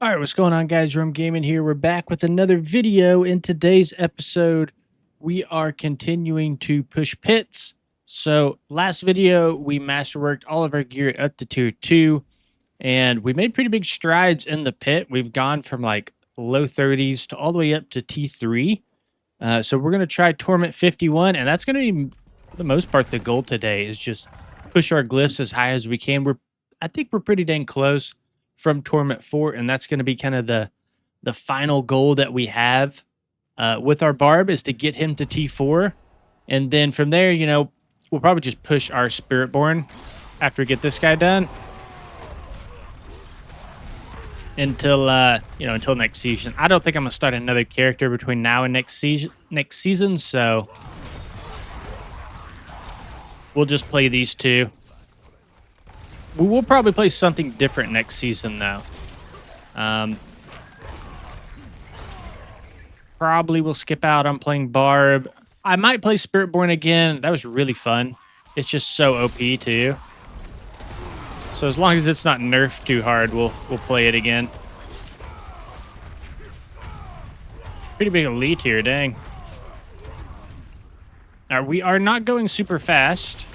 All right, what's going on, guys? Rum Gaming here. We're back with another video. In today's episode, we are continuing to push pits. So, last video, we masterworked all of our gear up to tier 2, and we made pretty big strides in the pit. We've gone from like low 30s to all the way up to T3. So, we're going to try Torment 51, and that's going to be, for the most part, the goal today is just push our glyphs as high as we can. I think we're pretty dang close from Torment 4, and that's going to be kind of the final goal that we have with our Barb is to get him to T4. And then from there, we'll probably just push our Spiritborn after we get this guy done until until next season. I don't think I'm going to start another character between now and next season, so we'll just play these two. We will probably play something different next season, though. Probably will skip out on playing Barb. I might play Spiritborn again. That was really fun. It's just so OP, too. So as long as it's not nerfed too hard, we'll play it again. Pretty big elite here, dang. All right, we are not going super fast.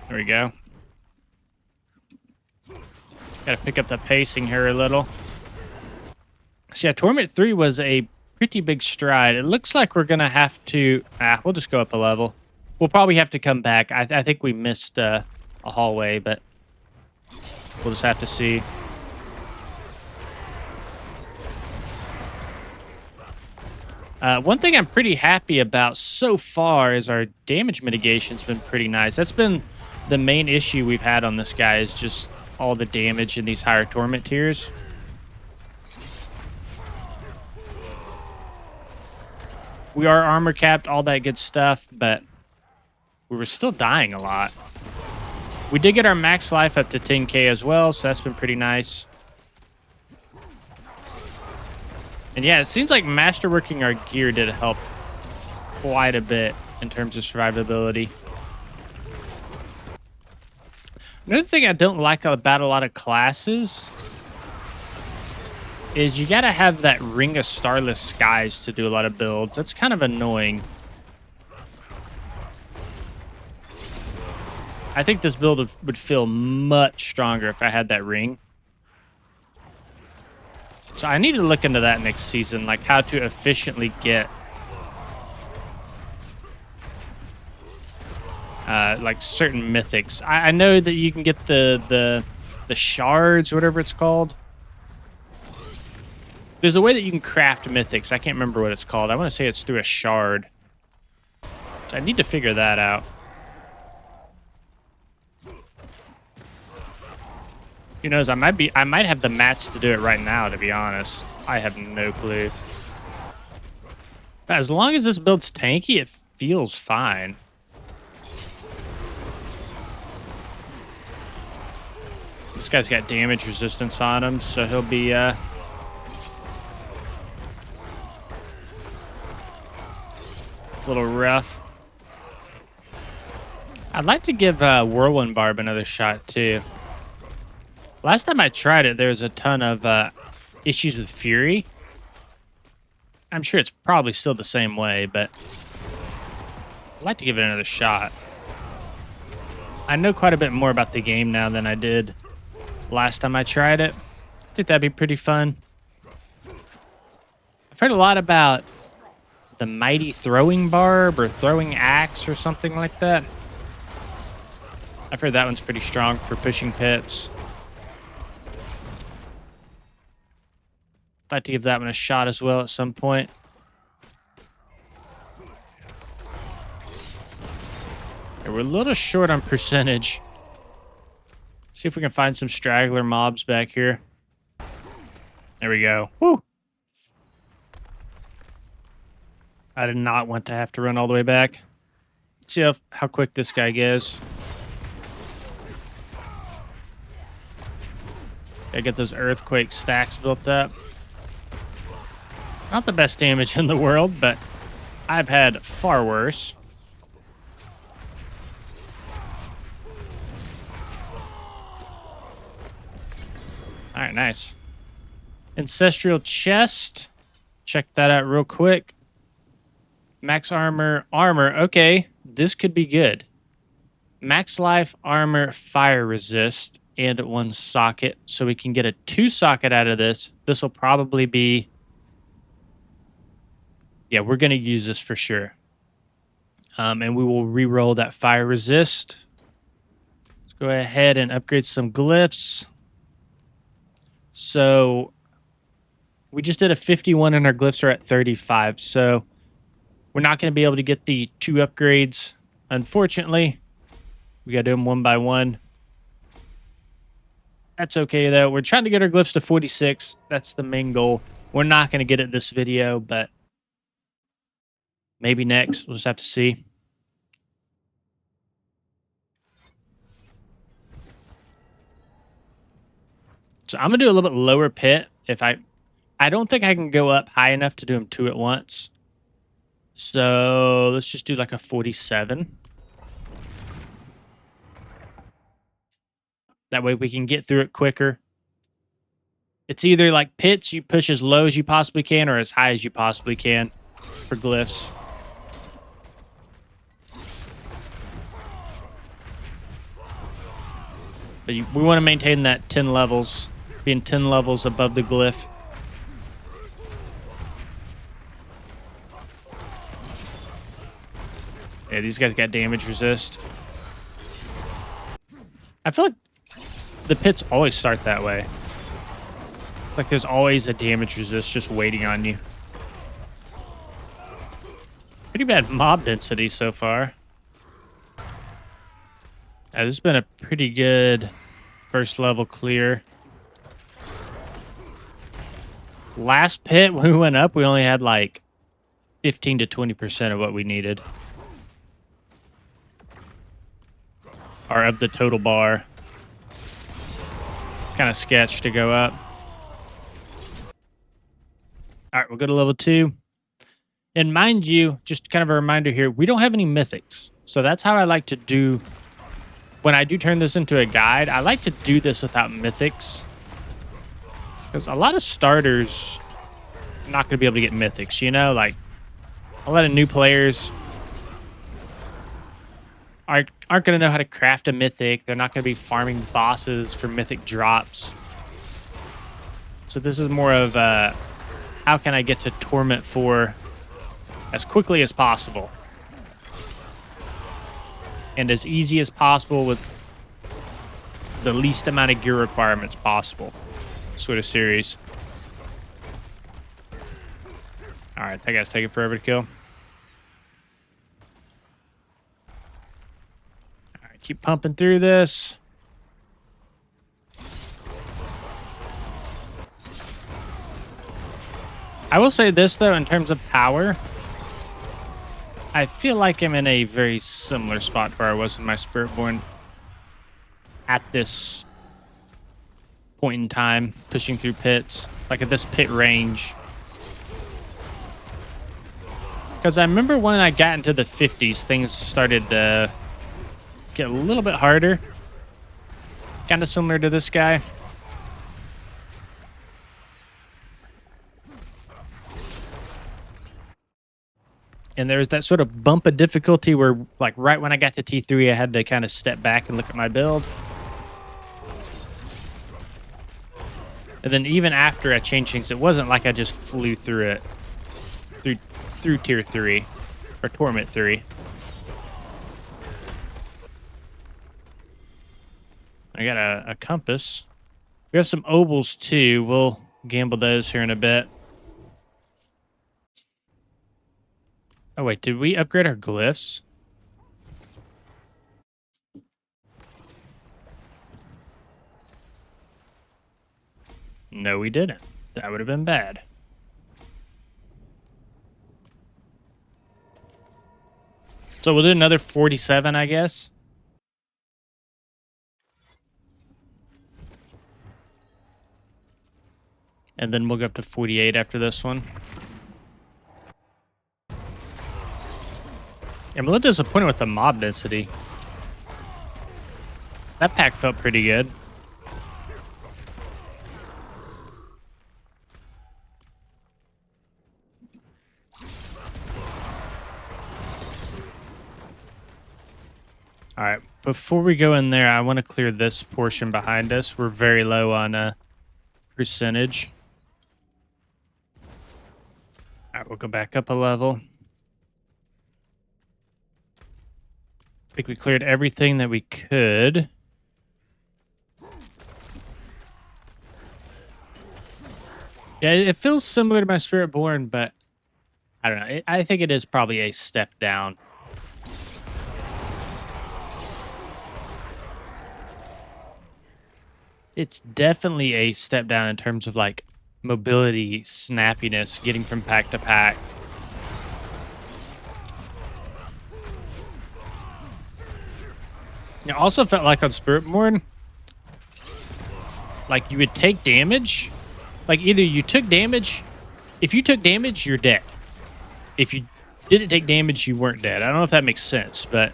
There we go. Got to pick up the pacing here a little. So yeah, Torment 3 was a pretty big stride. It looks like we're going to have to... we'll just go up a level. We'll probably have to come back. I think we missed a hallway, but we'll just have to see. One thing I'm pretty happy about so far is our damage mitigation's been pretty nice. That's been the main issue we've had on this guy is just all the damage in these higher torment tiers. We are armor capped, all that good stuff, but we were still dying a lot. We did get our max life up to 10k as well, so that's been pretty nice. And yeah, it seems like masterworking our gear did help quite a bit in terms of survivability. Another thing I don't like about a lot of classes is you gotta have that Ring of Starless Skies to do a lot of builds. That's kind of annoying. I think this build would feel much stronger if I had that ring. So I need to look into that next season, like how to efficiently get like certain mythics. I know that you can get the shards or whatever it's called. There's a way that you can craft mythics. I can't remember what it's called. I want to say it's through a shard. So I need to figure that out. Who knows? I might have the mats to do it right now, to be honest. I have no clue. But as long as this build's tanky, it feels fine. This guy's got damage resistance on him, so he'll be a little rough. I'd like to give Whirlwind Barb another shot, too. Last time I tried it, there was a ton of issues with Fury. I'm sure it's probably still the same way, but I'd like to give it another shot. I know quite a bit more about the game now than I did last time I tried it. I think that'd be pretty fun. I've heard a lot about the Mighty Throwing Barb or Throwing Axe or something like that. I've heard that one's pretty strong for pushing pits. I'd like to give that one a shot as well at some point. Okay, we're a little short on percentage. See if we can find some straggler mobs back here. There we go. Woo! I did not want to have to run all the way back. Let's see how quick this guy goes. Gotta get those earthquake stacks built up. Not the best damage in the world, but I've had far worse. All right, nice. Ancestral chest. Check that out real quick. Max armor. Okay, this could be good. Max life, armor, fire resist, and 1 socket. So we can get a 2 socket out of this. This will probably be... Yeah, we're going to use this for sure. And we will re-roll that fire resist. Let's go ahead and upgrade some glyphs. So we just did a 51 and our glyphs are at 35. So we're not going to be able to get the 2 upgrades, unfortunately. We got to do them one by one. That's okay, though. We're trying to get our glyphs to 46. That's the main goal. We're not going to get it this video, but maybe next. We'll just have to see. So I'm going to do a little bit lower pit. I don't think I can go up high enough to do them 2 at once. So let's just do like a 47. That way we can get through it quicker. It's either like pits, you push as low as you possibly can or as high as you possibly can for glyphs. But we want to maintain that 10 levels, being 10 levels above the glyph. Yeah, these guys got damage resist. I feel like the pits always start that way. Like there's always a damage resist just waiting on you. Pretty bad mob density so far. This has been a pretty good first level clear. Last pit, when we went up, we only had like 15 to 20% of what we needed. Or of the total bar. Kind of sketch to go up. All right, we'll go to level 2. And mind you, just kind of a reminder here, we don't have any mythics. So that's how I like to do, when I do turn this into a guide, I like to do this without mythics. Because a lot of starters are not going to be able to get mythics, you know? Like, a lot of new players aren't going to know how to craft a mythic. They're not going to be farming bosses for mythic drops. So this is more of how can I get to Torment 4 as quickly as possible. And as easy as possible with the least amount of gear requirements possible. Sort of series. Alright, that guy's taking forever to kill. Alright, keep pumping through this. I will say this, though, in terms of power, I feel like I'm in a very similar spot where I was in my Spiritborn at this point in time, pushing through pits, like at this pit range. Because I remember when I got into the 50s, things started to get a little bit harder. Kind of similar to this guy. And there was that sort of bump of difficulty where, like, right when I got to T3, I had to kind of step back and look at my build. And then even after I changed things, it wasn't like I just flew through it. Through Tier 3. Or Torment 3. I got a compass. We have some obols, too. We'll gamble those here in a bit. Oh, wait, did we upgrade our glyphs? No, we didn't. That would have been bad. So we'll do another 47, I guess. And then we'll go up to 48 after this one. I'm a little disappointed with the mob density. That pack felt pretty good. before we go in there, I want to clear this portion behind us. We're very low on percentage. All right, we'll go back up a level. I think we cleared everything that we could. Yeah, it feels similar to my Spiritborn, but I don't know. I think it is probably a step down. It's definitely a step down in terms of like mobility, snappiness, getting from pack to pack. It also felt like on Spiritborn, like you would take damage. Like either you took damage. If you took damage, you're dead. If you didn't take damage, you weren't dead. I don't know if that makes sense, but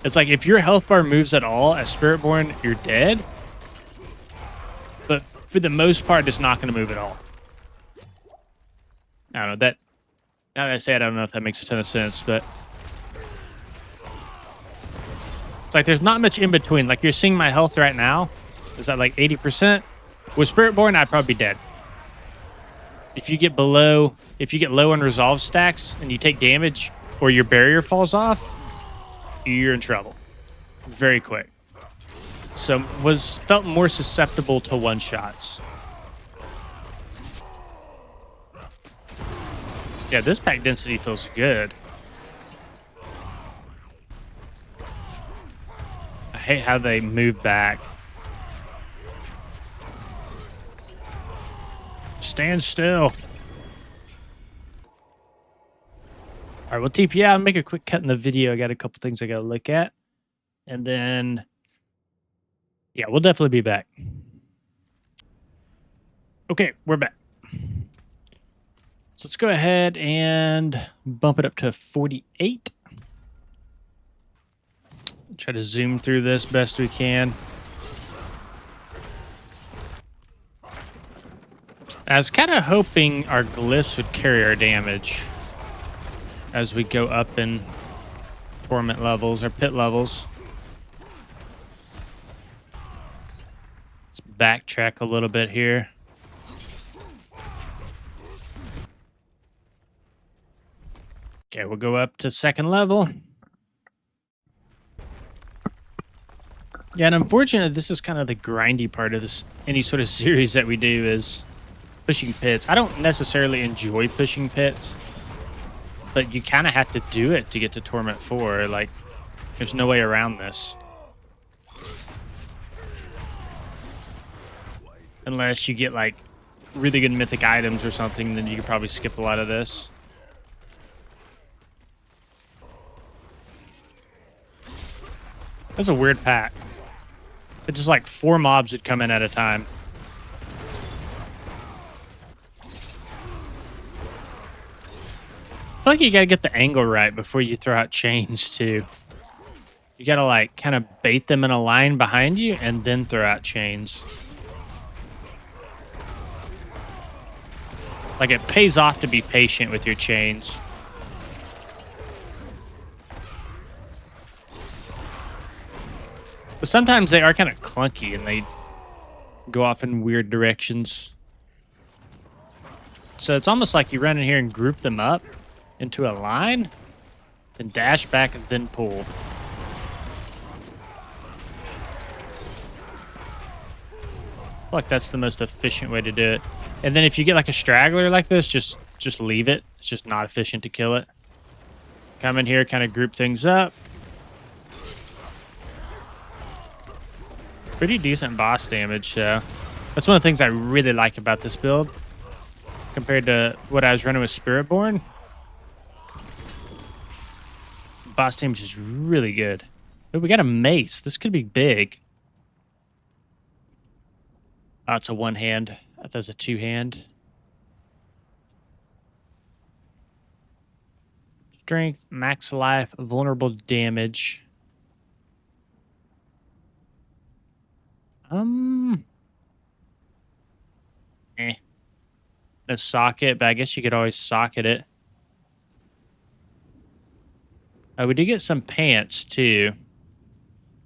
it's like if your health bar moves at all as Spiritborn, you're dead. But for the most part, it's not going to move at all. I don't know. Now that I say it, I don't know if that makes a ton of sense, but it's like there's not much in between. Like you're seeing my health right now. Is that like 80%? With Spiritborn, I'd probably be dead. If you get low on resolve stacks and you take damage or your barrier falls off, you're in trouble. Very quick. So felt more susceptible to one-shots. Yeah, this pack density feels good. I hate how they move back. Stand still. All right, we'll TP out and make a quick cut in the video. I got a couple things I got to look at. And then, yeah, we'll definitely be back. Okay, we're back. So let's go ahead and bump it up to 48. Try to zoom through this best we can. I was kind of hoping our glyphs would carry our damage as we go up in torment levels or pit levels. Let's backtrack a little bit here. Okay, we'll go up to second level. Yeah, and unfortunately, this is kind of the grindy part of this. Any sort of series that we do is pushing pits. I don't necessarily enjoy pushing pits, but you kind of have to do it to get to Torment 4. Like, there's no way around this. Unless you get, like, really good mythic items or something, then you could probably skip a lot of this. That's a weird pack. It's just like 4 mobs would come in at a time. I feel like you gotta get the angle right before you throw out chains, too. You gotta, like, kind of bait them in a line behind you and then throw out chains. Like, it pays off to be patient with your chains. But sometimes they are kind of clunky and they go off in weird directions. So it's almost like you run in here and group them up into a line, then dash back and then pull. I feel like that's the most efficient way to do it. And then if you get like a straggler like this, just leave it. It's just not efficient to kill it. Come in here, kind of group things up. Pretty decent boss damage, so that's one of the things I really like about this build compared to what I was running with Spiritborn. Boss damage is really good. Oh, we got a mace. This could be big. Oh, it's a one-hand. I thought it was a two-hand. Strength, max life, vulnerable damage. No socket, but I guess you could always socket it. We did get some pants too.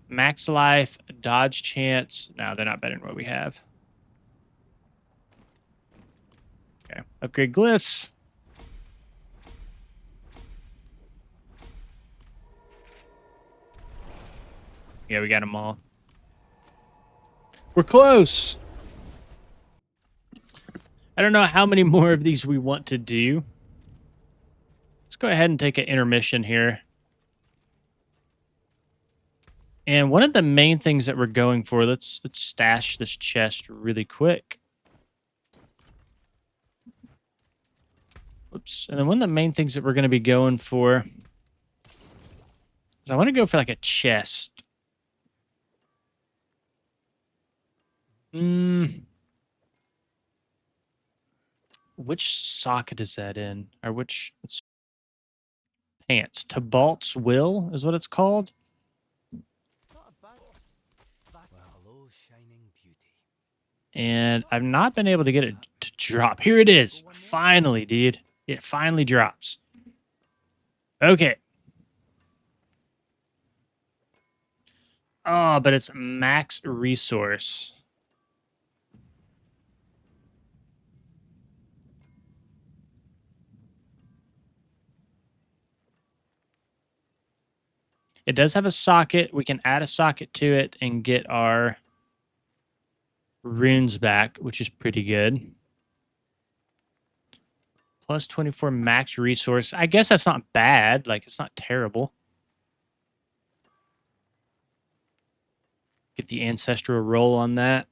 Max life, dodge chance. No, they're not better than what we have. Okay, upgrade glyphs. Yeah, we got them all. We're close. I don't know how many more of these we want to do. Let's go ahead and take an intermission here. And one of the main things that we're going for, let's stash this chest really quick. Whoops. And then one of the main things that we're going to be going for is I want to go for like a chest. Which socket is that in? Or which pants? Tibaults will is what it's called. And I've not been able to get it to drop. Here it is. Finally, dude. It finally drops. Okay. Oh, but it's max resource. It does have a socket. We can add a socket to it and get our runes back, which is pretty good. Plus 24 max resource. I guess that's not bad. Like, it's not terrible. Get the ancestral roll on that.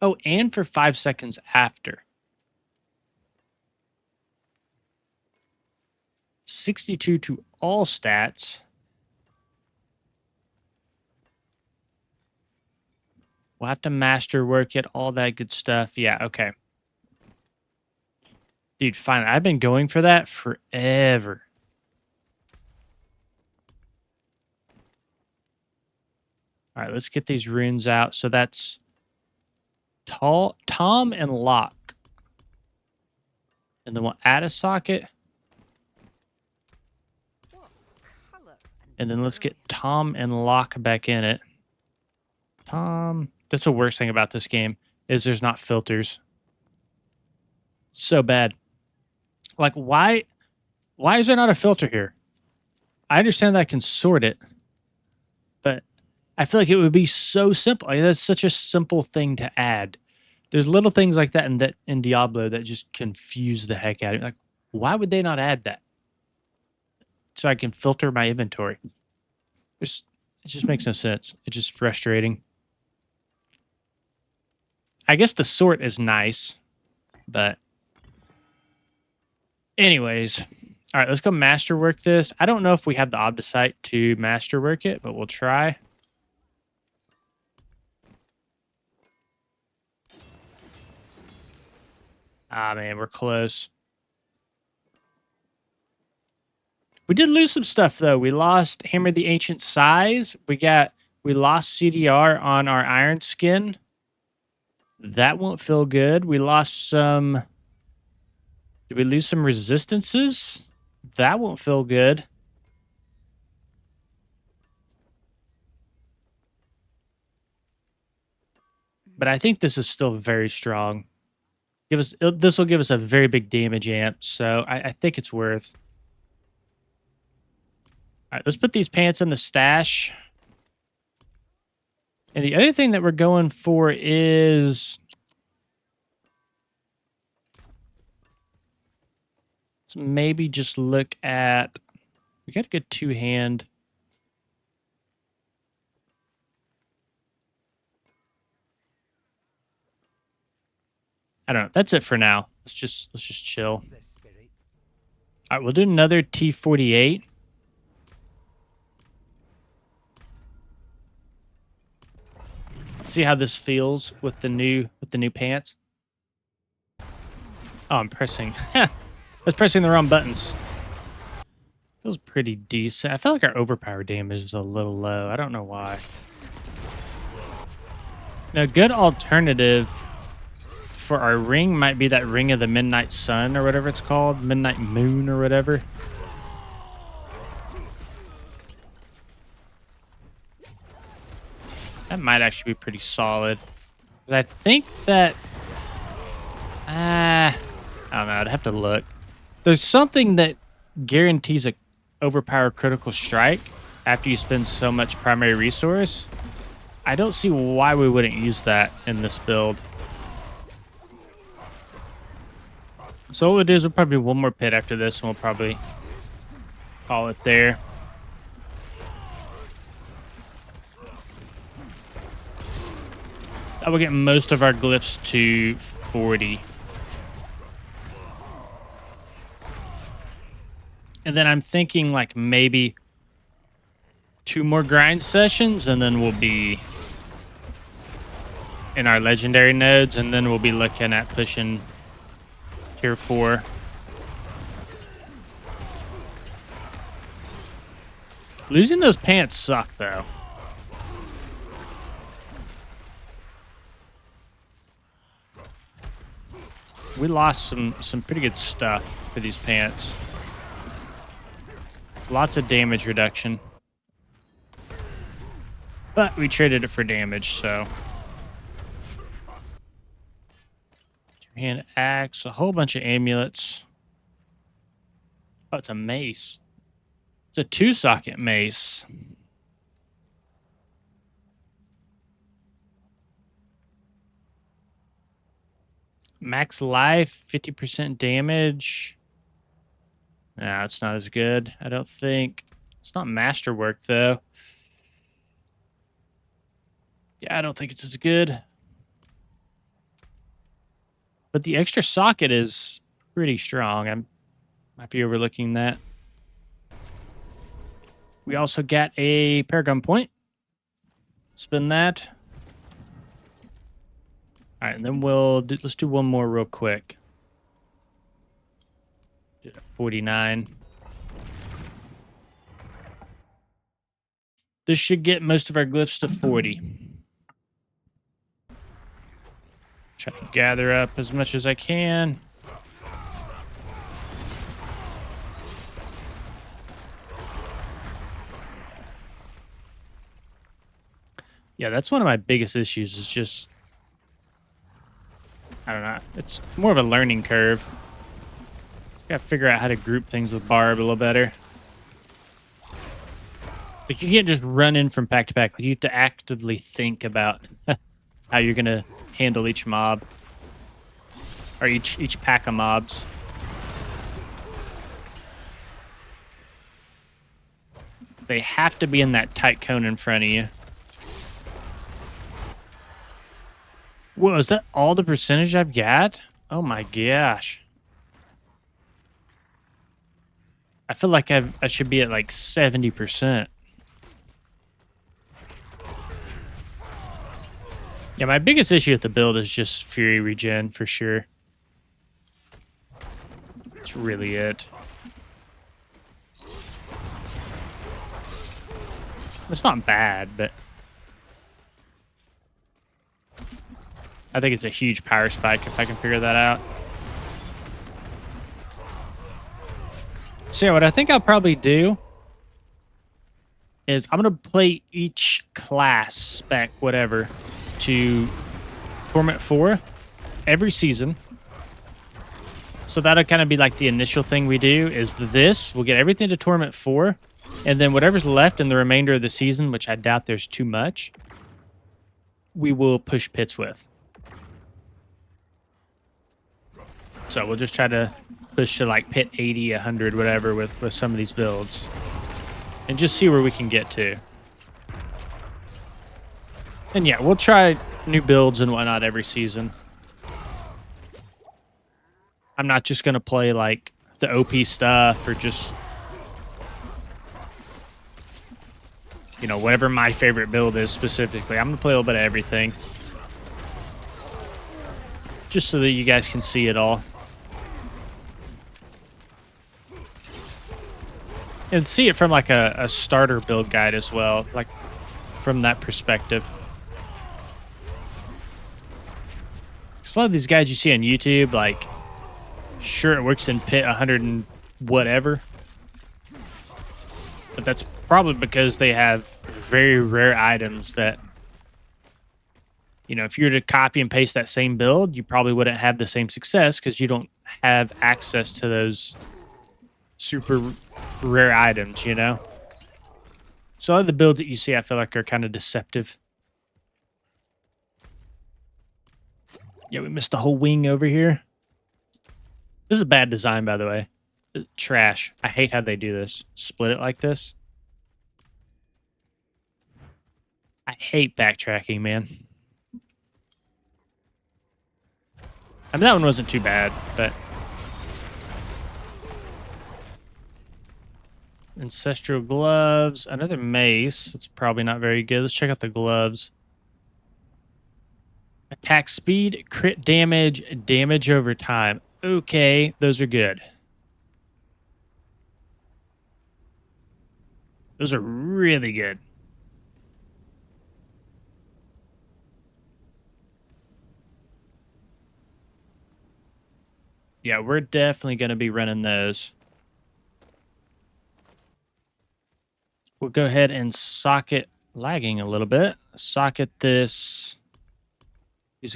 Oh, and for 5 seconds after. 62 to all stats. We'll have to masterwork it, all that good stuff. Yeah, okay. Dude, fine. I've been going for that forever. All right, let's get these runes out. So that's Tom and Lock. And then we'll add a socket. And then let's get Tom and Lock back in it. Tom. That's the worst thing about this game, is there's not filters. So bad. Like, why is there not a filter here? I understand that I can sort it, but I feel like it would be so simple. Like, that's such a simple thing to add. There's little things like that in Diablo that just confuse the heck out of me. Like, why would they not add that? So I can filter my inventory. It just makes no sense. It's just frustrating. I guess the sort is nice, but anyways. All right, let's go masterwork this. I don't know if we have the Obdicite to masterwork it, but we'll try. Ah, man, we're close. We did lose some stuff, though. We lost Hammer the Ancient Size. We lost CDR on our Iron Skin. That won't feel good. We lost some... Did we lose some resistances? That won't feel good. But I think this is still very strong. This will give us a very big damage amp, so I think it's worth. All right, let's put these pants in the stash. And the other thing that we're going for is... Let's maybe just look at... We got a good two-hand. I don't know. That's it for now. Let's just chill. All right, we'll do another T48. See how this feels with the new pants. Oh, I'm pressing. I was pressing the wrong buttons. Feels pretty decent. I feel like our overpower damage is a little low. I don't know why. Now, good alternative for our ring might be that Ring of the Midnight Sun or whatever it's called. Midnight Moon or whatever. That might actually be pretty solid. 'Cause I think that... I don't know. I'd have to look. There's something that guarantees a overpowered critical strike after you spend so much primary resource. I don't see why we wouldn't use that in this build. So what we'll do is we'll probably do one more pit after this, and we'll probably call it there. That will get most of our glyphs to 40. And then I'm thinking like maybe 2 more grind sessions, and then we'll be in our legendary nodes, and then we'll be looking at pushing tier 4. Losing those pants suck though. We lost some pretty good stuff for these pants. Lots of damage reduction. But we traded it for damage, so. Two-hand axe, a whole bunch of amulets. Oh, it's a mace. It's a 2-socket mace. Max life, 50% damage. No, it's not as good, I don't think. It's not masterwork, though. Yeah, I don't think it's as good. But the extra socket is pretty strong. I might be overlooking that. We also got a Paragon Point. Spin that. All right, and then let's do one more real quick. Did a 49. This should get most of our glyphs to 40. Try to gather up as much as I can. Yeah, that's one of my biggest issues is just... I don't know. It's more of a learning curve. Got to figure out how to group things with Barb a little better. Like, you can't just run in from pack to pack. Like, you have to actively think about how you're going to handle each mob. Or each pack of mobs. They have to be in that tight cone in front of you. Whoa, is that all the percentage I've got? Oh my gosh. I feel like I should be at like 70%. Yeah, my biggest issue with the build is just Fury regen for sure. That's really it. It's not bad, but... I think it's a huge power spike if I can figure that out. So yeah, what I think I'll probably do is I'm going to play each class, spec, whatever, to Torment 4 every season. So that'll kind of be like the initial thing we do is this. We'll get everything to Torment 4. And then whatever's left in the remainder of the season, which I doubt there's too much, we will push pits with. So we'll just try to push to like pit 80, 100, whatever with some of these builds. And just see where we can get to. And yeah, we'll try new builds and whatnot every season. I'm not just going to play like the OP stuff or just, you know, whatever my favorite build is specifically. I'm going to play a little bit of everything. Just so that you guys can see it all. And see it from like a starter build guide as well, like from that perspective. 'Cause a lot of these guys you see on YouTube, like, sure, it works in pit 100 and whatever, but that's probably because they have very rare items that, you know, if you were to copy and paste that same build, you probably wouldn't have the same success because you don't have access to those super rare items, you know? So a lot of the builds that you see, I feel like, are kind of deceptive. Yeah, we missed the whole wing over here. This is a bad design, by the way. Trash. I hate how they do this. Split it like this. I hate backtracking, man. I mean, that one wasn't too bad, but... Ancestral gloves. Another mace. That's probably not very good. Let's check out the gloves. Attack speed, crit damage, damage over time. Okay, those are good. Those are really good. Yeah, we're definitely going to be running those. We'll go ahead and socket, lagging a little bit, socket these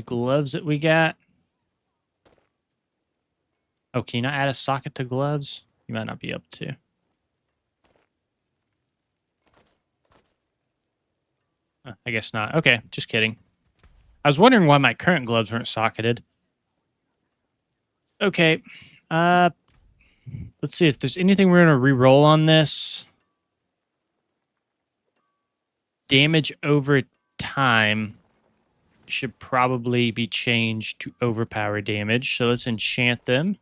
gloves that we got. Oh, can you not add a socket to gloves? You might not be able to. I guess not. Okay, just kidding. I was wondering why my current gloves weren't socketed. Okay. Let's see if there's anything we're going to re-roll on this. Damage over time should probably be changed to overpower damage. So let's enchant them.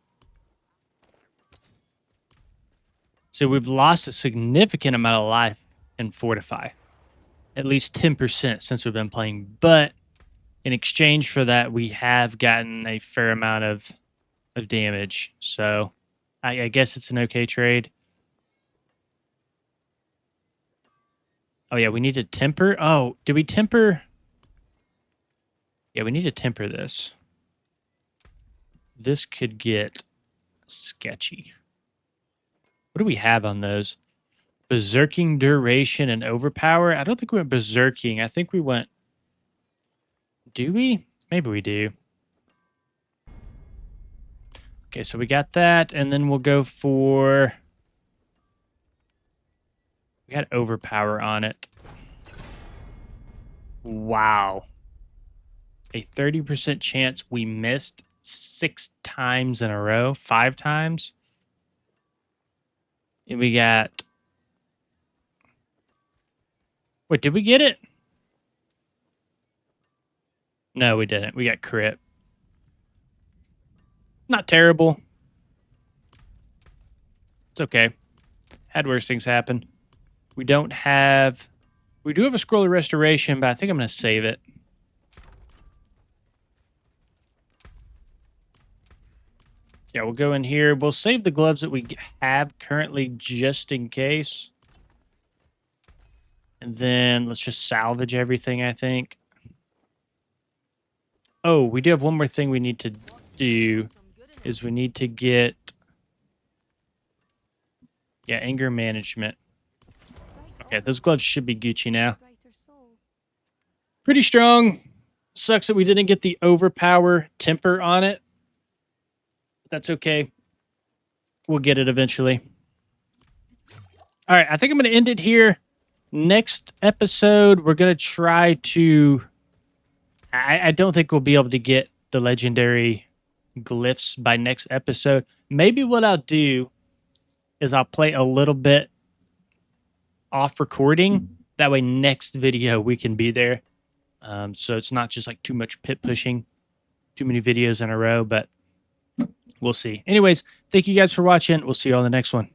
So we've lost a significant amount of life in Fortify. At least 10% since we've been playing. But in exchange for that, we have gotten a fair amount of damage. So I guess it's an okay trade. Oh, yeah, we need to temper. Oh, did we temper? Yeah, we need to temper this. This could get sketchy. What do we have on those? Berserking duration and overpower? I don't think we went berserking. I think we went... Do we? Maybe we do. Okay, so we got that, and then we'll go for... We got overpower on it. Wow. A 30% chance we missed 6 times in a row. 5 times. And we got... Wait, did we get it? No, we didn't. We got crit. Not terrible. It's okay. Had worse things happen. We don't have... We do have a scroll of restoration, but I think I'm going to save it. Yeah, we'll go in here. We'll save the gloves that we have currently just in case. And then let's just salvage everything, I think. Oh, we do have one more thing we need to do. Is we need to get... Yeah, anger management. Okay, those gloves should be Gucci now. Pretty strong. Sucks that we didn't get the overpower temper on it. That's okay. We'll get it eventually. All right, I think I'm going to end it here. Next episode, we're going to try to... I don't think we'll be able to get the legendary glyphs by next episode. Maybe what I'll do is I'll play a little bit off recording. That way next video we can be there. So it's not just like too much pit pushing, too many videos in a row, but we'll see. Anyways, thank you guys for watching. We'll see you on the next one.